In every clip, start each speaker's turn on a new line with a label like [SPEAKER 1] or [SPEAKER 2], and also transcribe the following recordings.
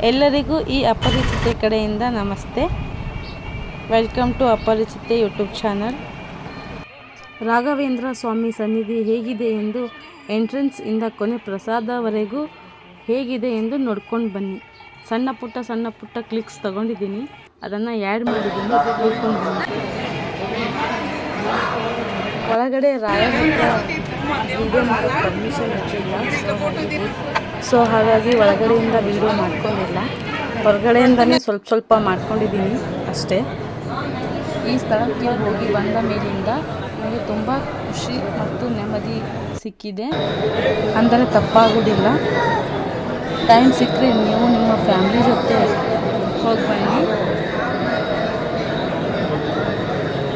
[SPEAKER 1] ಎಲ್ಲರಿಗೂ ಈ ಅಪರಿಚಿತೆ ಕಡೆಯಿಂದ ನಮಸ್ತೆ. Welcome to Aparichite YouTube channel. Raghavendra Swami ಸನ್ನಿಧಿ ಹೇಗಿದೆ ಎಂದು ಎಂಟ್ರೆನ್ಸ್ ಇಂದ ಕೊನೆ ಪ್ರಸಾದವರೆಗೂ ಹೇಗಿದೆ ಎಂದು ನೋಡ್ಕೊಂಡು ಬನ್ನಿ. ಸಣ್ಣ ಪುಟ್ಟ ಕ್ಲಿಕ್ಸ್ ತಗೊಂಡಿದ್ದೀನಿ, ಅದನ್ನು ಆ್ಯಡ್ ಮಾಡಿದ್ದೀನಿ, ನೋಡ್ಕೊಂಡು ಬನ್ನಿ. ಒಳಗಡೆ ರಾಯಭದ್ರ ವಿಡಿಯೋ ಮಾಡೋಕ್ಕೆ ಪರ್ಮಿಷನ್ ಇರಲಿಲ್ಲ, ಸೊ ಹಾಗಾಗಿ ಒಳಗಡೆಯಿಂದ ವಿಡಿಯೋ ಮಾಡ್ಕೊಂಡಿಲ್ಲ. ಹೊರಗಡೆಯಿಂದನೇ ಸ್ವಲ್ಪ ಮಾಡ್ಕೊಂಡಿದ್ದೀನಿ ಅಷ್ಟೇ. ಈ ಸ್ಥಳಕ್ಕೆ ಹೋಗಿ ಬಂದ ಮೇಲಿಂದ ನನಗೆ ತುಂಬ ಖುಷಿ ಮತ್ತು ನೆಮ್ಮದಿ ಸಿಕ್ಕಿದೆ ಅಂದರೆ ತಪ್ಪಾಗೋದಿಲ್ಲ. ಟೈಮ್ ಸಿಕ್ಕರೆ ನೀವು ನಿಮ್ಮ ಫ್ಯಾಮಿಲಿ ಜೊತೆ ಹೋಗಿ ಬನ್ನಿ.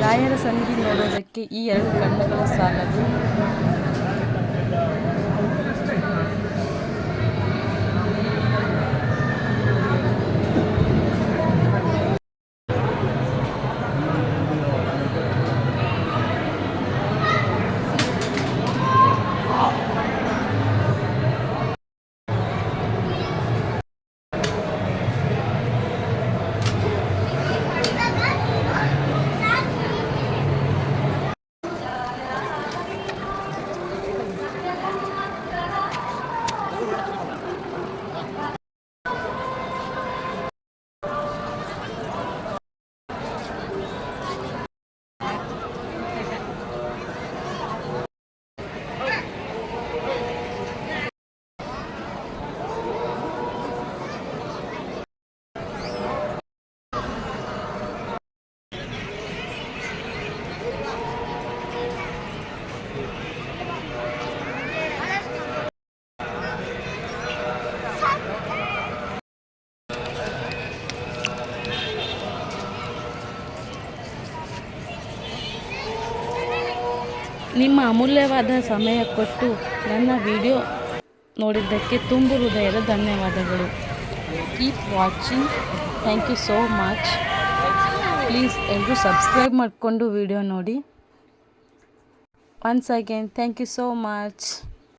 [SPEAKER 1] ರಾಯರ ಸನ್ನಿಧಿ ನೋಡೋದಕ್ಕೆ ಈ 2 ಕಣ್ಣುಗಳ ಸಾಲದು. ನಿಮ್ಮ ಅಮೂಲ್ಯವಾದ ಸಮಯ ಕೊಟ್ಟು ನನ್ನ ವಿಡಿಯೋ ನೋಡಿದ್ದಕ್ಕೆ ತುಂಬು ಹೃದಯದ ಧನ್ಯವಾದಗಳು. Keep watching. Thank you so much. Please ಎಲ್ಲರೂ ಸಬ್ಸ್ಕ್ರೈಬ್ ಮಾಡಿಕೊಂಡು ವಿಡಿಯೋ ನೋಡಿ. Once again thank you so much.